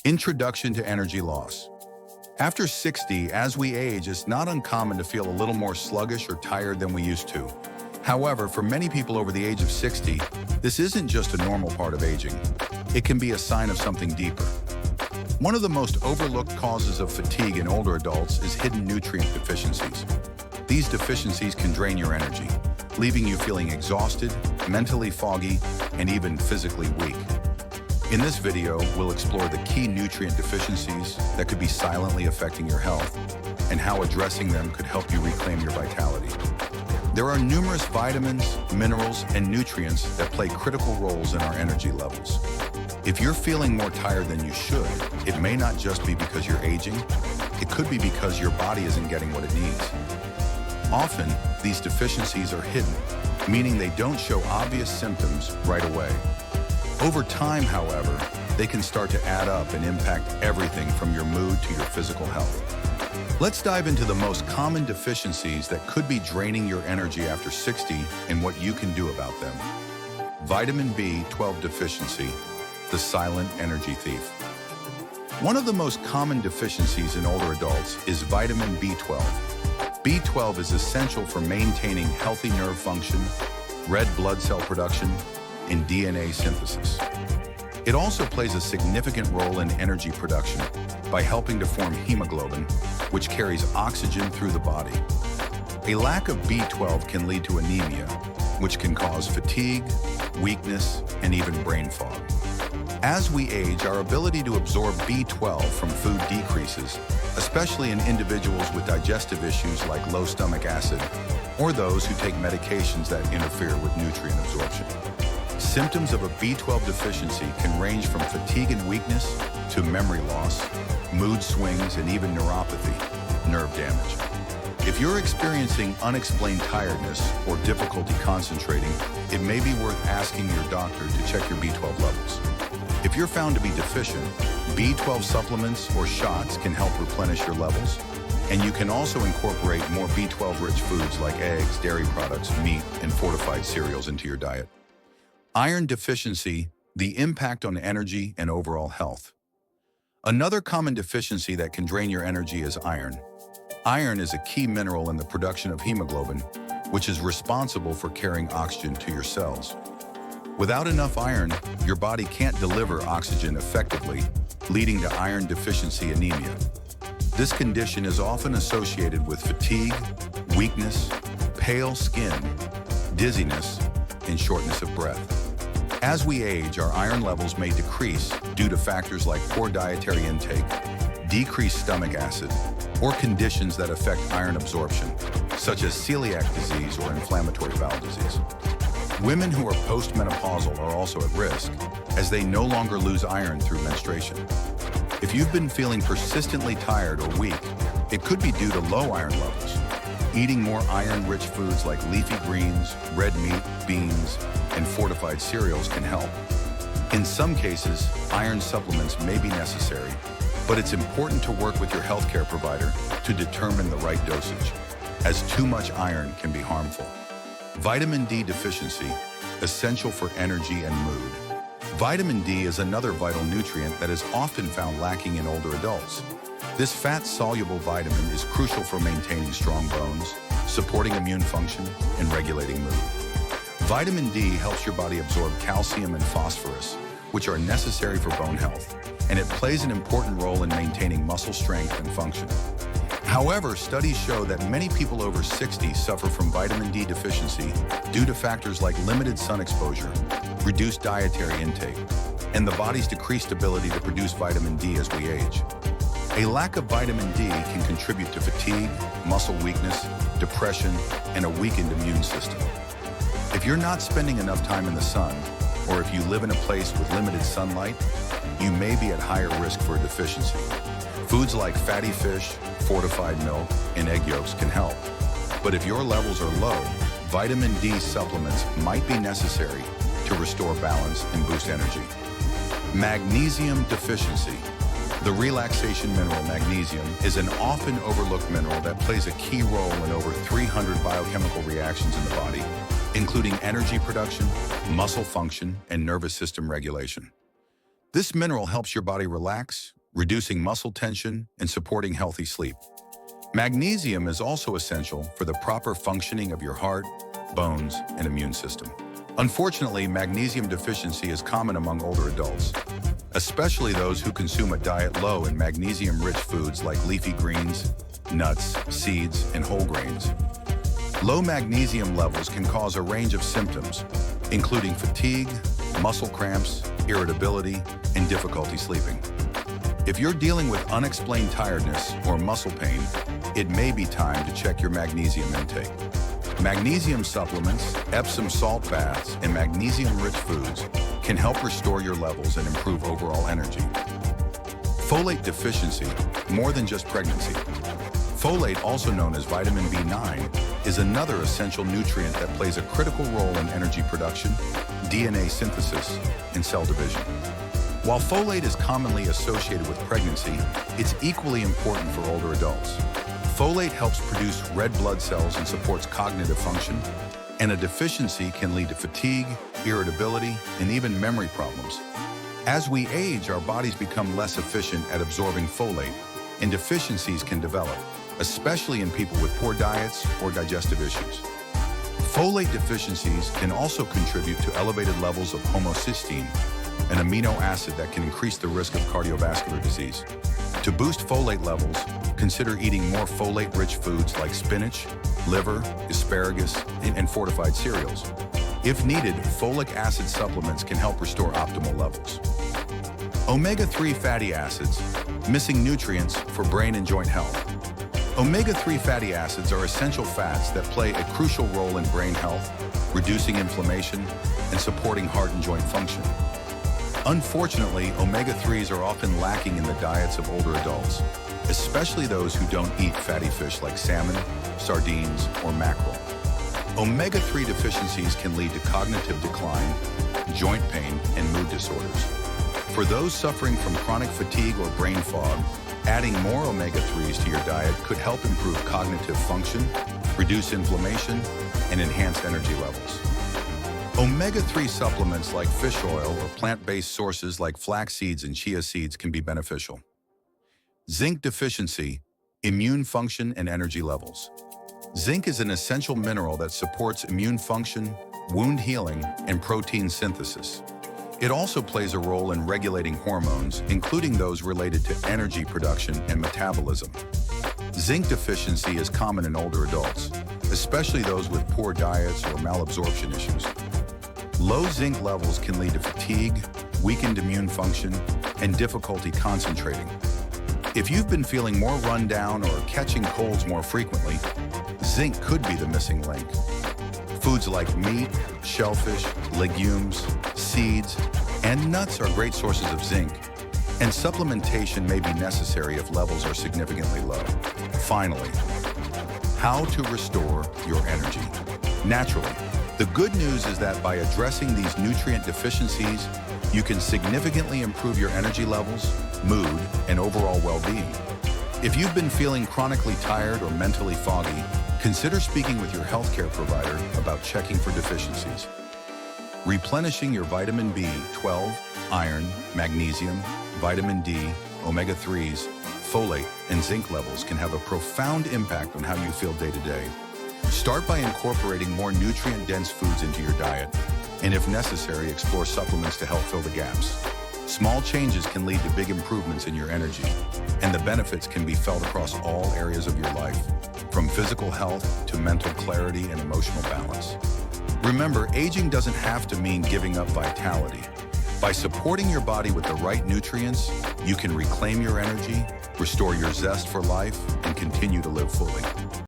Introduction to energy loss. After 60, as we age, it's not uncommon to feel a little more sluggish or tired than we used to. However, for many people over the age of 60, this isn't just a normal part of aging. It can be a sign of something deeper. One of the most overlooked causes of fatigue in older adults is hidden nutrient deficiencies. These deficiencies can drain your energy, leaving you feeling exhausted, mentally foggy, and even physically weak. In this video, we'll explore the key nutrient deficiencies that could be silently affecting your health and how addressing them could help you reclaim your vitality. There are numerous vitamins, minerals, and nutrients that play critical roles in our energy levels. If you're feeling more tired than you should, it may not just be because you're aging, it could be because your body isn't getting what it needs. Often, these deficiencies are hidden, meaning they don't show obvious symptoms right away. Over time, however, they can start to add up and impact everything from your mood to your physical health. Let's dive into the most common deficiencies that could be draining your energy after 60 and what you can do about them. Vitamin B12 deficiency, the silent energy thief. One of the most common deficiencies in older adults is vitamin B12. B12 is essential for maintaining healthy nerve function, red blood cell production, and DNA synthesis. It also plays a significant role in energy production by helping to form hemoglobin, which carries oxygen through the body. A lack of B12 can lead to anemia, which can cause fatigue, weakness, and even brain fog. As we age, our ability to absorb B12 from food decreases, especially in individuals with digestive issues like low stomach acid, or those who take medications that interfere with nutrient absorption. Symptoms of a B12 deficiency can range from fatigue and weakness to memory loss, mood swings, and even neuropathy, nerve damage. If you're experiencing unexplained tiredness or difficulty concentrating, it may be worth asking your doctor to check your B12 levels. If you're found to be deficient, B12 supplements or shots can help replenish your levels, and you can also incorporate more B12-rich foods like eggs, dairy products, meat, and fortified cereals into your diet. Iron deficiency, the impact on energy and overall health. Another common deficiency that can drain your energy is iron. Iron is a key mineral in the production of hemoglobin, which is responsible for carrying oxygen to your cells. Without enough iron, your body can't deliver oxygen effectively, leading to iron deficiency anemia. This condition is often associated with fatigue, weakness, pale skin, dizziness, and shortness of breath. As we age, our iron levels may decrease due to factors like poor dietary intake, decreased stomach acid, or conditions that affect iron absorption, such as celiac disease or inflammatory bowel disease. Women who are postmenopausal are also at risk, as they no longer lose iron through menstruation. If you've been feeling persistently tired or weak, it could be due to low iron levels. Eating more iron-rich foods like leafy greens, red meat, beans, and fortified cereals can help. In some cases, iron supplements may be necessary, but it's important to work with your healthcare provider to determine the right dosage, as too much iron can be harmful. Vitamin D deficiency, essential for energy and mood. Vitamin D is another vital nutrient that is often found lacking in older adults. This fat-soluble vitamin is crucial for maintaining strong bones, supporting immune function, and regulating mood. Vitamin D helps your body absorb calcium and phosphorus, which are necessary for bone health, and it plays an important role in maintaining muscle strength and function. However, studies show that many people over 60 suffer from vitamin D deficiency due to factors like limited sun exposure, reduced dietary intake, and the body's decreased ability to produce vitamin D as we age. A lack of vitamin D can contribute to fatigue, muscle weakness, depression, and a weakened immune system. If you're not spending enough time in the sun, or if you live in a place with limited sunlight, you may be at higher risk for a deficiency. Foods like fatty fish, fortified milk, and egg yolks can help. But if your levels are low, vitamin D supplements might be necessary to restore balance and boost energy. Magnesium deficiency. The relaxation mineral magnesium is an often overlooked mineral that plays a key role in over 300 biochemical reactions in the body, including energy production, muscle function, and nervous system regulation. This mineral helps your body relax, reducing muscle tension and supporting healthy sleep. Magnesium is also essential for the proper functioning of your heart, bones, and immune system. Unfortunately, magnesium deficiency is common among older adults, especially those who consume a diet low in magnesium-rich foods like leafy greens, nuts, seeds, and whole grains. Low magnesium levels can cause a range of symptoms, including fatigue, muscle cramps, irritability, and difficulty sleeping. If you're dealing with unexplained tiredness or muscle pain, it may be time to check your magnesium intake. Magnesium supplements, Epsom salt baths, and magnesium-rich foods can help restore your levels and improve overall energy. Folate deficiency, more than just pregnancy. Folate, also known as vitamin B9, is another essential nutrient that plays a critical role in energy production, DNA synthesis, and cell division. While folate is commonly associated with pregnancy, it's equally important for older adults. Folate helps produce red blood cells and supports cognitive function, and a deficiency can lead to fatigue, irritability, and even memory problems. As we age, our bodies become less efficient at absorbing folate, and deficiencies can develop, especially in people with poor diets or digestive issues. Folate deficiencies can also contribute to elevated levels of homocysteine, an amino acid that can increase the risk of cardiovascular disease. To boost folate levels, consider eating more folate-rich foods like spinach, liver, asparagus, and fortified cereals. If needed, folic acid supplements can help restore optimal levels. Omega-3 fatty acids, missing nutrients for brain and joint health. Omega-3 fatty acids are essential fats that play a crucial role in brain health, reducing inflammation, and supporting heart and joint function. Unfortunately, omega-3s are often lacking in the diets of older adults, especially those who don't eat fatty fish like salmon, sardines, or mackerel. Omega-3 deficiencies can lead to cognitive decline, joint pain, and mood disorders. For those suffering from chronic fatigue or brain fog, adding more omega-3s to your diet could help improve cognitive function, reduce inflammation, and enhance energy levels. Omega-3 supplements like fish oil or plant-based sources like flax seeds and chia seeds can be beneficial. Zinc deficiency, immune function and energy levels. Zinc is an essential mineral that supports immune function, wound healing, and protein synthesis. It also plays a role in regulating hormones, including those related to energy production and metabolism. Zinc deficiency is common in older adults, especially those with poor diets or malabsorption issues. Low zinc levels can lead to fatigue, weakened immune function, and difficulty concentrating. If you've been feeling more run down or catching colds more frequently, zinc could be the missing link. Foods like meat, shellfish, legumes, seeds, and nuts are great sources of zinc, and supplementation may be necessary if levels are significantly low. Finally, how to restore your energy naturally. The good news is that by addressing these nutrient deficiencies, you can significantly improve your energy levels, mood, and overall well-being. If you've been feeling chronically tired or mentally foggy, consider speaking with your healthcare provider about checking for deficiencies. Replenishing your vitamin B12, iron, magnesium, vitamin D, omega-3s, folate, and zinc levels can have a profound impact on how you feel day to day. Start by incorporating more nutrient-dense foods into your diet, and if necessary, explore supplements to help fill the gaps. Small changes can lead to big improvements in your energy, and the benefits can be felt across all areas of your life, from physical health to mental clarity and emotional balance. Remember, aging doesn't have to mean giving up vitality. By supporting your body with the right nutrients, you can reclaim your energy, restore your zest for life, and continue to live fully.